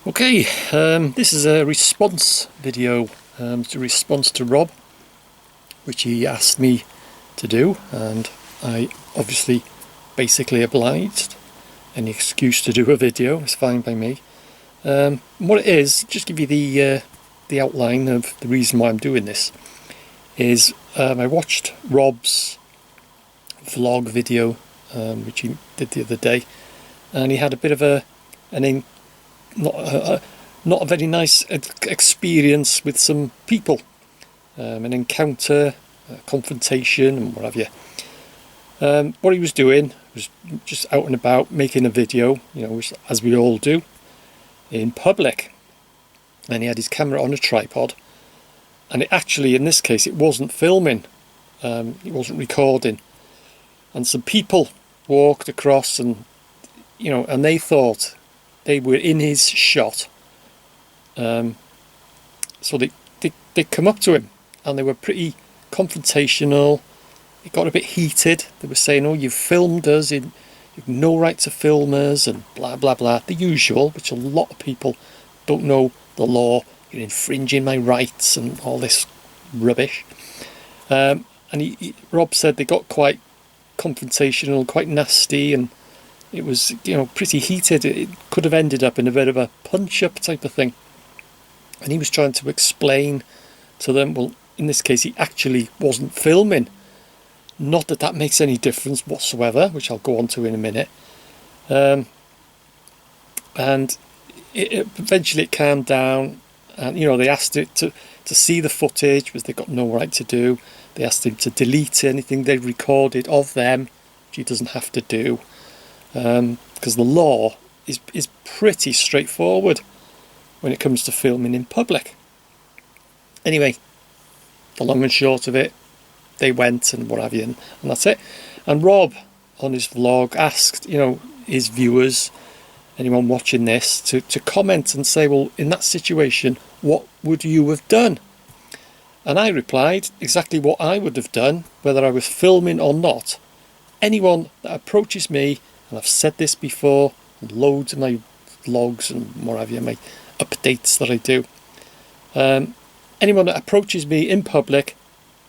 Okay, this is a response video. It's a response to Rob, which he asked me to do, and I obviously basically obliged. Any excuse to do a video is fine by me. What it is, just give you the outline of the reason why I'm doing this, is I watched Rob's vlog video, which he did the other day, and he had a bit of not a very nice experience with some people, an encounter, a confrontation and what have you. What he was doing was just out and about making a video, as we all do, in public. And he had his camera on a tripod, and it actually, in this case, it wasn't filming, it wasn't recording. And some people walked across, and and they thought they were in his shot. So they come up to him, and they were pretty confrontational. It got a bit heated. They were saying, "Oh, you've filmed us, you've no right to film us," and blah blah blah. The usual, which a lot of people don't know the law. You're infringing my rights and all this rubbish. And Rob said they got quite confrontational, quite nasty, and it was pretty heated. It could have ended up in a bit of a punch-up type of thing. And he was trying to explain to them, well, in this case, he actually wasn't filming. Not that that makes any difference whatsoever, which I'll go on to in a minute. And eventually it calmed down, and they asked it to see the footage, which they got no right to do. They asked him to delete anything they recorded of them, which he doesn't have to do, because the law is pretty straightforward when it comes to filming in public. Anyway, the long and short of it, they went and what have you, and that's it. And Rob, on his vlog, asked his viewers, anyone watching this, to comment and say, well, in that situation, what would you have done? And I replied exactly what I would have done, whether I was filming or not. Anyone that approaches me, and I've said this before, loads of my vlogs and what have you, my updates that I do, anyone that approaches me in public,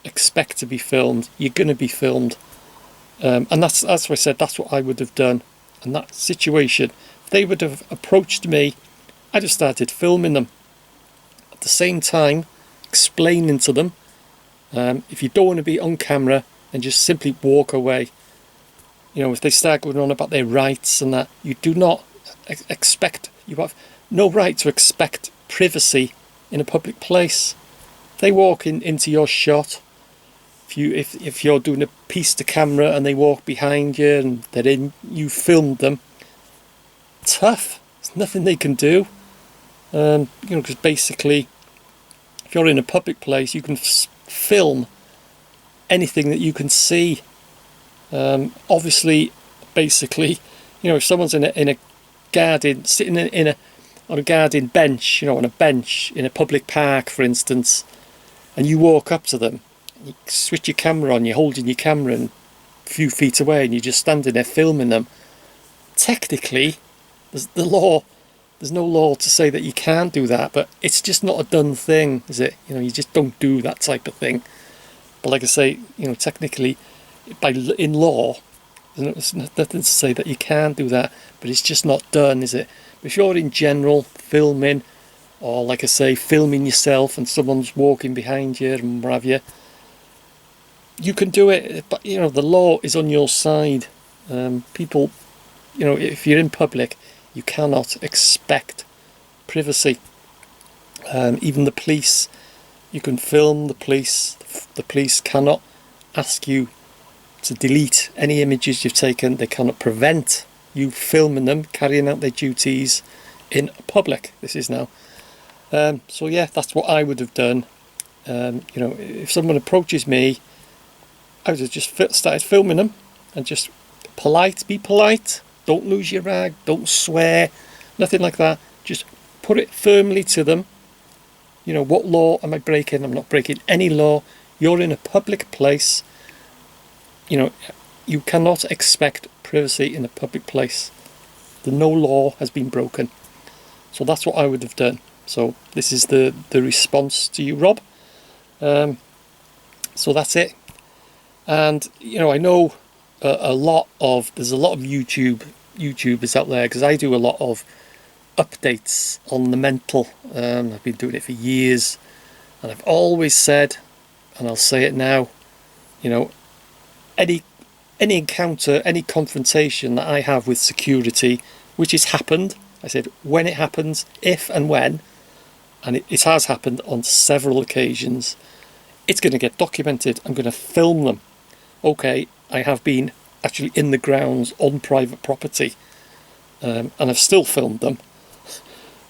expect to be filmed. You're going to be filmed, and that's what I said. That's what I would have done in that situation. If they would have approached me, I'd have started filming them. At the same time, explaining to them, if you don't want to be on camera, then just simply walk away. If they start going on about their rights and that, you do not expect, you have no right to expect privacy in a public place. If they walk into your shot, if you're doing a piece to camera and they walk behind you and you filmed them, tough. There's nothing they can do. Because basically, if you're in a public place, you can film anything that you can see. Obviously, basically, if someone's in a garden, sitting on a garden bench, on a bench in a public park, for instance, and you walk up to them, you switch your camera on, you're holding your camera and a few feet away, and you're just standing there filming them. Technically, there's no law to say that you can't do that, but it's just not a done thing, is it? You just don't do that type of thing. But like I say, technically, in law, there's nothing to say that you can't do that, but it's just not done, is it? But if you're in general filming, or like I say, filming yourself and someone's walking behind you and what have you, you can do it, but the law is on your side. People, if you're in public, you cannot expect privacy. Even the police, you can film the police. The police cannot ask you to delete any images you've taken. They cannot prevent you filming them, carrying out their duties in public. This is now. So yeah, that's what I would have done. If someone approaches me, I would have just started filming them and just be polite. Don't lose your rag, don't swear, nothing like that. Just put it firmly to them. What law am I breaking? I'm not breaking any law. You're in a public place. You cannot expect privacy in a public place. No law has been broken. So that's what I would have done. So this is the response to you, Rob. So that's it. And you know, I know there's a lot of YouTubers out there, because I do a lot of updates on the mental. I've been doing it for years, and I've always said, and I'll say it now, you know, any encounter, any confrontation that I have with security, which has happened, I said when it happens, if and when, and it has happened on several occasions, it's going to get documented. I'm going to film them. Okay, I have been actually in the grounds on private property, and I've still filmed them,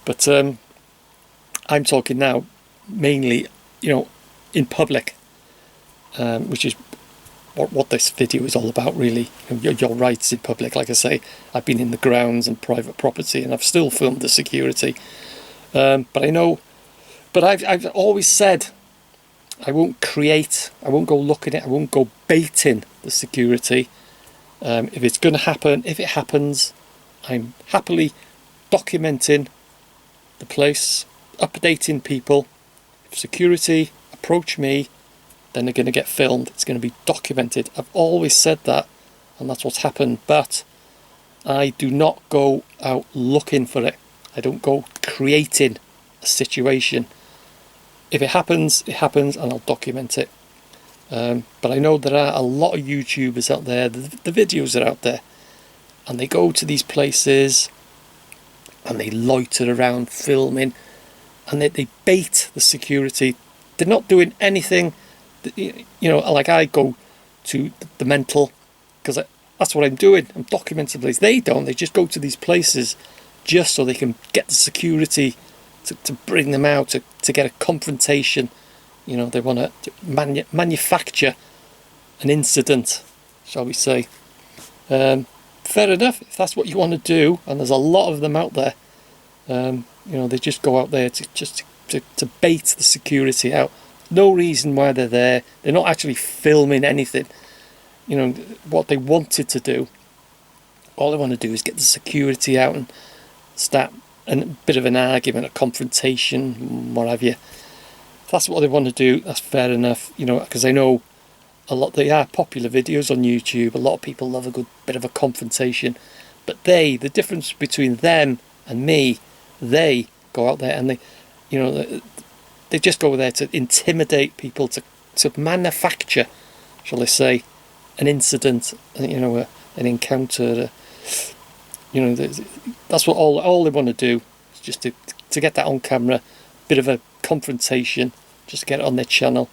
but I'm talking now mainly, you know, in public, which is what this video is all about, really. You know, your rights in public. Like I say, I've been in the grounds and private property, and I've still filmed the security. But I know, but I've always said I won't go looking at it, I won't go baiting the security. If it's going to happen, if it happens, I'm happily documenting the place, updating people. If security approach me, then they're going to get filmed. It's going to be documented. I've always said that, and that's what's happened. But I do not go out looking for it. I don't go creating a situation. If it happens, it happens, and I'll document it. But I know there are a lot of YouTubers out there, the videos are out there, and they go to these places and they loiter around filming, and they bait the security. They're not doing anything. You know, like I go to the mental, because that's what I'm doing. I'm documenting the place. They don't. They just go to these places just so they can get the security to bring them out, to get a confrontation. You know, they want to manufacture an incident, shall we say. Fair enough, if that's what you want to do, and there's a lot of them out there. You know, they just go out there to bait the security out. No reason why they're there. They're not actually filming anything. You know, what they wanted to do, all they want to do is get the security out and start a bit of an argument, a confrontation, what have you. If that's what they want to do, that's fair enough. You know, because I know they are popular videos on YouTube. A lot of people love a good bit of a confrontation. But the difference between them and me, they go out there and they just go there to intimidate people, to manufacture, shall I say, an incident, you know, an encounter. You know, that's what all they want to do, is just to get that on camera, bit of a confrontation, just to get it on their channel.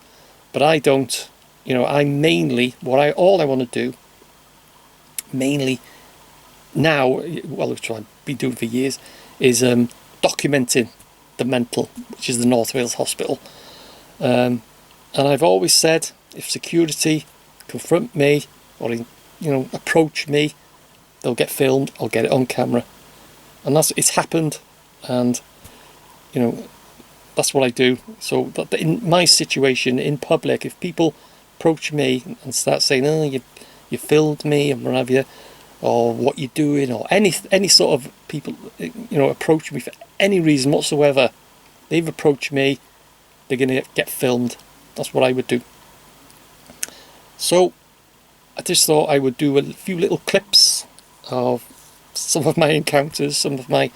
But I don't. You know, I mainly all I want to do, mainly now, well, which I've been doing for years, is documenting the mental, which is the North Wales Hospital. And I've always said, if security confront me or approach me, they'll get filmed. I'll get it on camera, and it's happened. And you know, that's what I do. So that in my situation in public, if people approach me and start saying, "Oh, you filmed me," and what have you, or what you're doing, or any sort of people, you know, approach me for any reason whatsoever, they've approached me, they're going to get filmed. That's what I would do. So I just thought I would do a few little clips of some of my encounters, some of my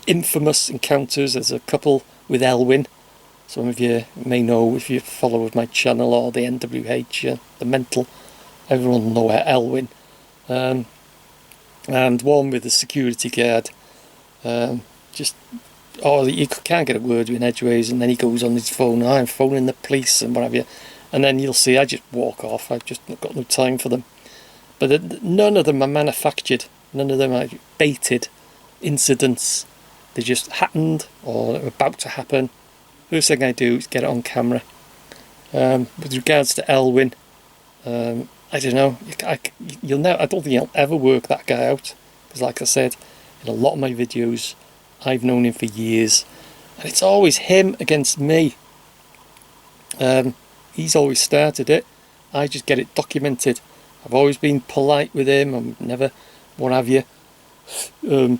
infamous encounters. There's a couple with Elwyn. Some of you may know if you follow my channel, or the NWH, the mental. Everyone will know Elwyn. And one with the security guard. You can't get a word with edgeways, and then he goes on his phone, I'm phoning the police and what have you. And then you'll see I just walk off. I've just got no time for them. But none of them are manufactured. None of them are baited incidents. They just happened or are about to happen. First thing I do is get it on camera. With regards to Elwyn, I don't know. I don't think you'll ever work that guy out, because, like I said, in a lot of my videos, I've known him for years, and it's always him against me. He's always started it. I just get it documented. I've always been polite with him. I'm never, what have you.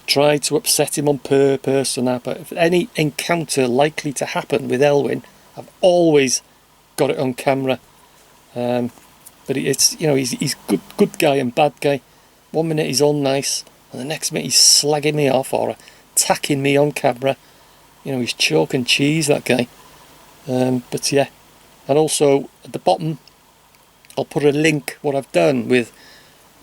try to upset him on purpose and that. But if any encounter likely to happen with Elwyn, I've always got it on camera. But it's, you know, he's good guy and bad guy. One minute he's all nice, and the next minute he's slagging me off or attacking me on camera. You know, he's chalk and cheese, that guy. But yeah, and also at the bottom I'll put a link what I've done with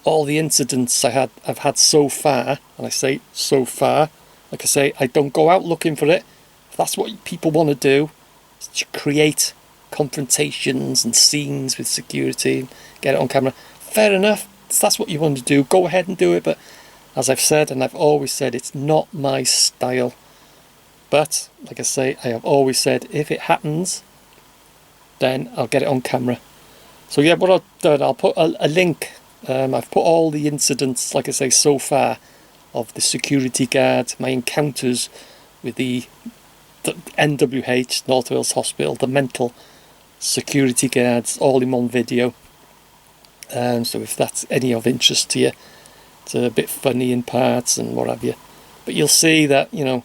all the incidents I've had so far. And I say so far, like I say, I don't go out looking for it. If that's what people want to do, to create confrontations and scenes with security and get it on camera, fair enough. If that's what you want to do, go ahead and do it. But as I've said, and I've always said, it's not my style. But like I say, I have always said, if it happens, then I'll get it on camera. So yeah, what I've done, I'll put a link. I've put all the incidents, like I say, so far, of the security guard, my encounters with the NWH, North Wales Hospital, the mental security guards, all in one video. So if that's any of interest to you, it's a bit funny in parts and what have you. But you'll see that, you know,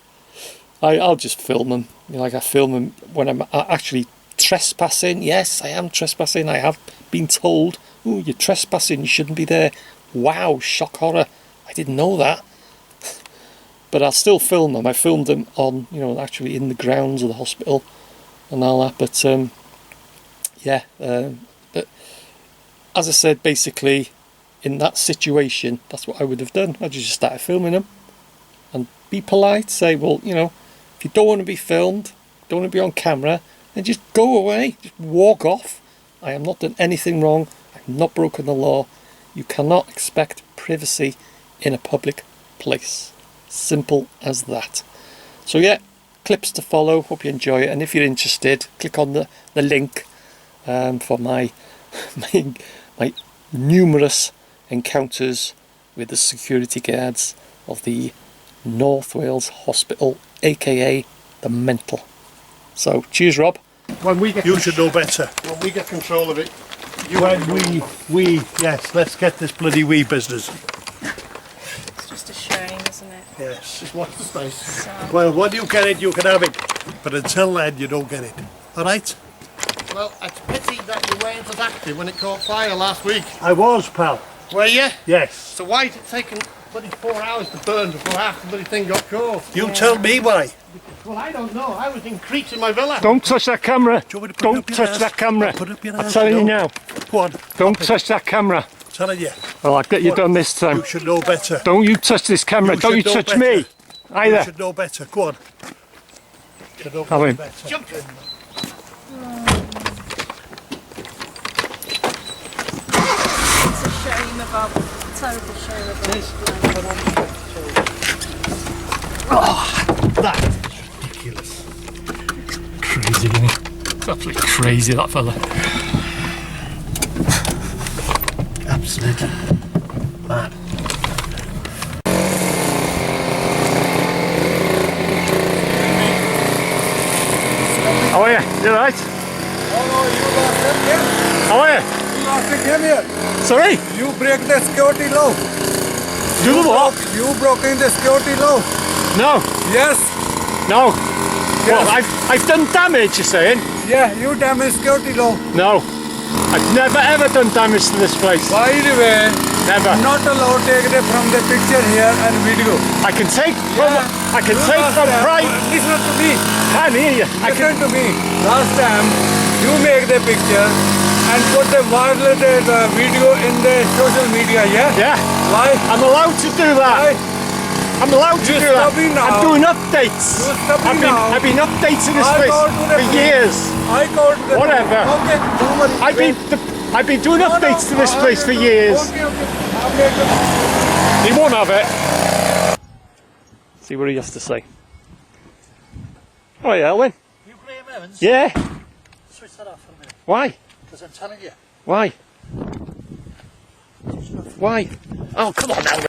I'll just film them. You know, like I film them when I'm actually trespassing. Yes, I am trespassing. I have been told, "Oh, you're trespassing, you shouldn't be there." Wow, shock horror. I didn't know that. But I'll still film them. I filmed them on, you know, actually in the grounds of the hospital and all that. But yeah, but as I said, basically in that situation, that's what I would have done. I'd just started filming them and be polite. Say, well, you know, if you don't want to be filmed, don't want to be on camera, then just go away. Just walk off. I have not done anything wrong. I've not broken the law. You cannot expect privacy in a public place. Simple as that. So yeah, clips to follow. Hope you enjoy it. And if you're interested, click on the link for my numerous encounters with the security guards of the North Wales Hospital, aka the mental. So cheers, Rob. When we get You should know better. when we get control of it, Yes, let's get this bloody wee business. It's just a shame, isn't it? Yes. just watch the space. So, Well, when you get it, you can have it. But until then, you don't get it. All right? Well, it's pity that you weren't as active when it caught fire last week. I was, pal. Were you? Yes. So why did it take bloody 4 hours to burn before half the bloody thing got caught? You tell me why. Well, I don't know. I was in Crete in my villa. Don't touch that camera. Do you want me to put it Don't up your touch ass? that camera. Put it up your I'm ass, telling you no. now. Go on. Don't touch that camera. Telling you. Well, I'll get you done this time. You should know better. Don't you touch this camera. You Don't you should know touch me You either. should know better. Go on. You should know Come in. better. Jump in. it's a shame about, terrible shame about. That is ridiculous. Crazy, isn't it? It's absolutely crazy, that fella. Absolutely mad. How are you? You alright? How are you? You lost it here. Sorry? You break the security law. Do the what? You broken the security law. No. Yes. No. Yes. Well, I've done damage, you're saying? Yeah, you damage security law. No. I've never ever done damage to this place. By the way, Never. not allowed to take it from the picture here and video. I can take from private. Listen to me. I hear you. I can. Listen to me. Last time you make the picture and put the violate video in the social media. Yeah. Yeah. Why? I'm allowed to do that. Why? I'm allowed to You do that. stop me now. I'm doing updates. You stop me now. I've been updating this I place go to the for police. years. I called the Whatever. Okay. Don't worry. I've been doing updates to this place for years. Okay. I'll make it. He won't have it. See what he has to say. Oh yeah, Elwyn. You Graham Evans? Yeah. Switch that off for a minute. Why? Because I'm telling you. Why? Why? Oh, come on now.